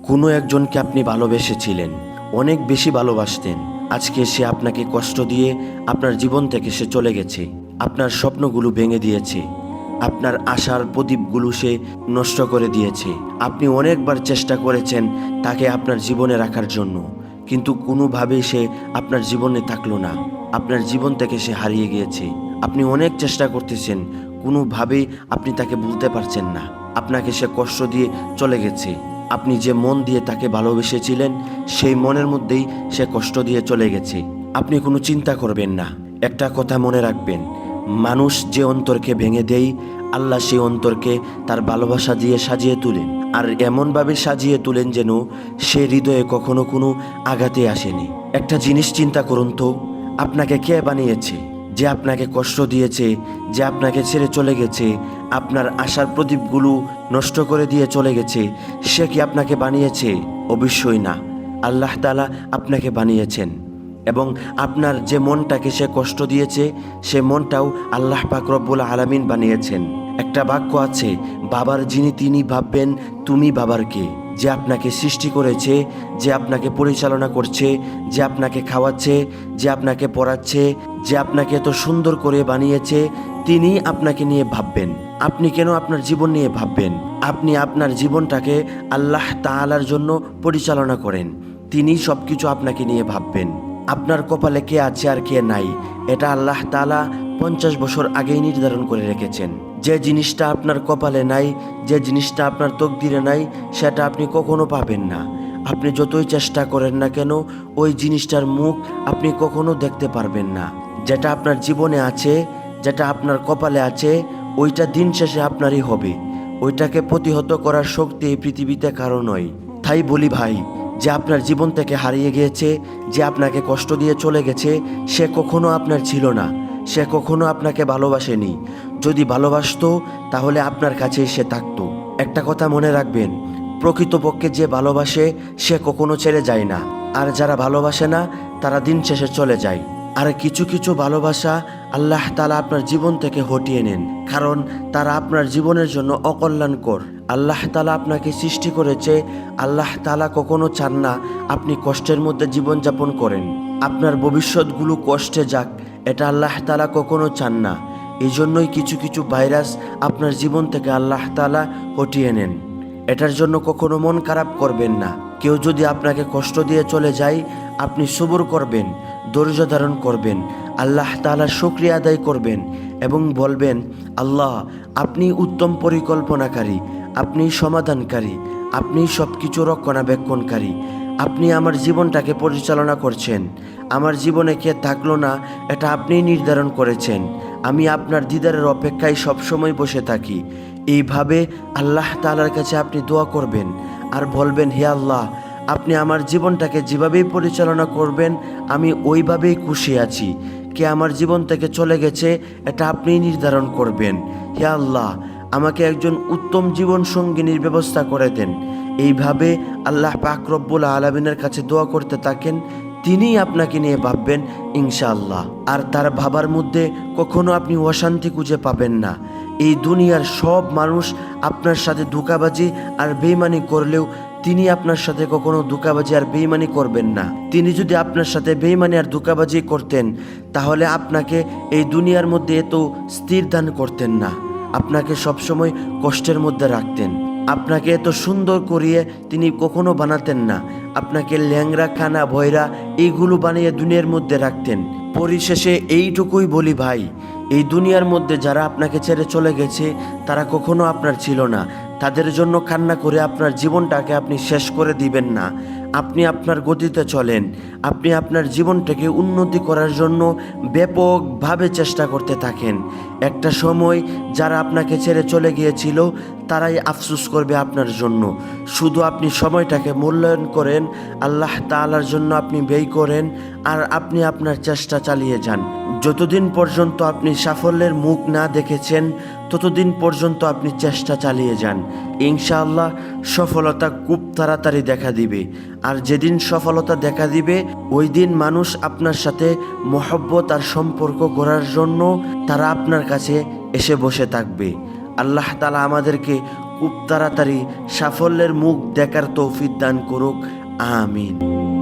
কোনো একজনকে আপনি ভালোবেসেছিলেন, অনেক বেশি ভালোবাসতেন। আজকে সে আপনাকে কষ্ট দিয়ে আপনার জীবন থেকে সে চলে গেছে। আপনার স্বপ্নগুলো ভেঙে দিয়েছে, আপনার আশার প্রদীপগুলো সে নষ্ট করে দিয়েছে। আপনি অনেকবার চেষ্টা করেছেন তাকে আপনার জীবনে রাখার জন্য, কিন্তু কোনোভাবেই সে আপনার জীবনে থাকলো না। আপনার জীবন থেকে সে হারিয়ে গিয়েছে। আপনি অনেক চেষ্টা করতেছেন, কোনোভাবেই আপনি তাকে ভুলতে পারছেন না। আপনাকে সে কষ্ট দিয়ে চলে গেছে। আপনি যে মন দিয়ে তাকে ভালোবেসেছিলেন, সেই মনের মধ্যেই সে কষ্ট দিয়ে চলে গেছে। আপনি কোনো চিন্তা করবেন না। একটা কথা মনে রাখবেন, মানুষ যে অন্তরকে ভেঙে দেয়, আল্লাহ সেই অন্তরকে তার ভালোবাসা দিয়ে সাজিয়ে তোলেন। আর এমনভাবে সাজিয়ে তোলেন যেন সে হৃদয়ে কখনো কোনো আঘাতে আসেনি। একটা জিনিস চিন্তা করুন তো, আপনাকে কে বানিয়েছে? যে আপনাকে কষ্ট দিয়েছে, যে আপনাকে ছেড়ে চলে গেছে, আপনার আশার প্রদীপগুলো নষ্ট করে দিয়ে চলে গেছে, সে কি আপনাকে বানিয়েছে? অবশ্যই না। আল্লাহ তাআলা আপনাকে বানিয়েছেন, এবং আপনার যে মনটাকে সে কষ্ট দিয়েছে, সে মনটাও আল্লাহ পাক রব্বুল আলামিন বানিয়েছেন। একটা বাক্য আছে, বাবার যিনি তিনি ভাববেন তুমি বাবার কে। যে আপনাকে সৃষ্টি করেছে, যে আপনাকে পরিচালনা করছে, যে আপনাকে খাওয়াচ্ছে, যে আপনাকে পড়াচ্ছে, যে আপনাকে এত সুন্দর করে বানিয়েছে, তিনি আপনাকে নিয়ে ভাববেন। আপনি কেন আপনার জীবন নিয়ে ভাববেন? আপনি আপনার জীবনটাকে আল্লাহ তাআলার জন্য পরিচালনা করেন, তিনি সব কিছু আপনাকে নিয়ে ভাববেন। আপনার কপালে কে আছে আর কে নাই, এটা আল্লাহ তাআলা 50 বছর আগেই নির্ধারণ করে রেখেছেন। যে জিনিসটা আপনার কপালে নাই, যে জিনিসটা আপনার তকদিরে নাই, সেটা আপনি কখনো পাবেন না। আপনি যতই চেষ্টা করেন না কেন, ওই জিনিসটার মুখ আপনি কখনো দেখতে পারবেন না। যেটা আপনার জীবনে আছে, যেটা আপনার কপালে আছে, ওইটা দিন শেষে আপনারই হবে। ওইটাকে প্রতিহত করার শক্তি এই পৃথিবীতে কারো নয়। তাই বলি ভাই, যে আপনার জীবন থেকে হারিয়ে গিয়েছে, যে আপনাকে কষ্ট দিয়ে চলে গেছে, সে কখনো আপনার ছিল না। সে কখনো আপনাকে ভালোবাসেনি। যদি ভালোবাসতো তাহলে আপনার কাছেই সে থাকতো। একটা কথা মনে রাখবেন, প্রকৃতপক্ষে যে ভালোবাসে সে কখনো ছেড়ে যায় না, আর যারা ভালোবাসে না তারা দিন শেষে চলে যায়। আর কিছু কিছু ভালোবাসা আল্লাহ তাআলা আপনার জীবন থেকে হটিয়ে নেন, কারণ তারা আপনার জীবনের জন্য অকল্যাণকর। আল্লাহ তাআলা আপনাকে সৃষ্টি করেছে, আল্লাহ তাআলা কখনো চান না আপনি কষ্টের মধ্যে জীবনযাপন করেন, আপনার ভবিষ্যৎগুলো কষ্টে যাক, এটা আল্লাহ তাআলা কখনো চান না। এই জন্যই কিছু কিছু ভাইরাস আপনার জীবন থেকে আল্লাহ তাআলা হটিয়ে নেন। এটার জন্য কখনো মন খারাপ করবেন না। কেউ যদি আপনাকে কষ্ট দিয়ে চলে যায়, আপনি সবর করবেন, ধৈর্য ধারণ করবেন, আল্লাহ তাআলার শুকরিয়া আদায় করবেন এবং বলবেন, আল্লাহ আপনি উত্তম পরিকল্পনাকারী, আপনি সমাধানকারী, আপনি সব কিছু রক্ষণাবেক্ষণকারী। আপনি আমার জীবনটাকে পরিচালনা করছেন। আমার জীবনে কে থাকলো না এটা আপনিই নির্ধারণ করেছেন। আমি আপনার দিদারের অপেক্ষায় সবসময় বসে থাকি। এইভাবে আল্লাহ তাআলার কাছে আপনি দোয়া করবেন আর বলবেন, হে আল্লাহ, আপনি আমার জীবনটাকে যেভাবেই পরিচালনা করবেন আমি ওইভাবেই খুশি আছি। কে আমার জীবন থেকে চলে গেছে এটা আপনিই নির্ধারণ করবেন। হে আল্লাহ, আমাকে একজন উত্তম জীবন সঙ্গিনীর ব্যবস্থা করে দেন। এইভাবে আল্লাহ পাক রব্বুল আলামিনের কাছে দোয়া করতে থাকেন, তিনি আপনাকে নিয়ে ভাববেন ইনশাআল্লাহ। আর তার ভাবার মধ্যে কখনো আপনি অশান্তি খুঁজে পাবেন না। এই দুনিয়ার সব মানুষ আপনার সাথে ধোঁকাবাজি আর বেইমানি করলেও তিনি আপনার সাথে কখনো ধোঁকাবাজি আর বেইমানি করবেন না। তিনি যদি আপনার সাথে বেইমানি আর ধোঁকাবাজি করতেন, তাহলে আপনাকে এই দুনিয়ার মধ্যে এত স্থির দান করতেন না, আপনাকে সবসময় কষ্টের মধ্যে রাখতেন। আপনাকে এত সুন্দর করিয়ে তিনি কখনো বানাতেন না, আপনাকে ল্যাংরা কানা ভয়রা এইগুলো বানিয়ে দুনিয়ার মধ্যে রাখতেন। পরিশেষে এইটুকুই বলি ভাই, এই দুনিয়ার মধ্যে যারা আপনাকে ছেড়ে চলে গেছে তারা কখনো আপনার ছিল না। তাদের জন্য কান্না করে আপনার জীবনটাকে আপনি শেষ করে দিবেন না। আপনি আপনার গতিতে চলেন, আপনি আপনার জীবনটাকে উন্নতি করার জন্য ব্যাপকভাবে চেষ্টা করতে থাকেন। একটা সময় যারা আপনাকে ছেড়ে চলে গিয়েছিল তারাই আফসোস করবে আপনার জন্য। শুধু আপনি সময়টাকে মূল্যায়ন করেন, আল্লাহ তাআলার জন্য আপনি ব্যয় করেন, আর আপনি আপনার চেষ্টা চালিয়ে যান। যতদিন পর্যন্ত আপনি সাফল্যের মুখ না দেখেছেন ততদিন পর্যন্ত আপনি চেষ্টা চালিয়ে যান। ইনশাআল্লাহ সফলতা খুব তাড়াতাড়ি দেখা দিবে। আর যেদিন সফলতা দেখা দিবে ওই দিন মানুষ আপনার সাথে মহব্বত আর সম্পর্ক গড়ার জন্য তারা আপনার কাছে এসে বসে থাকবে। আল্লাহ তাআলা আমাদেরকে খুব তাড়াতাড়ি সাফল্যের মুখ দেখার তৌফিক দান করুক। আমিন।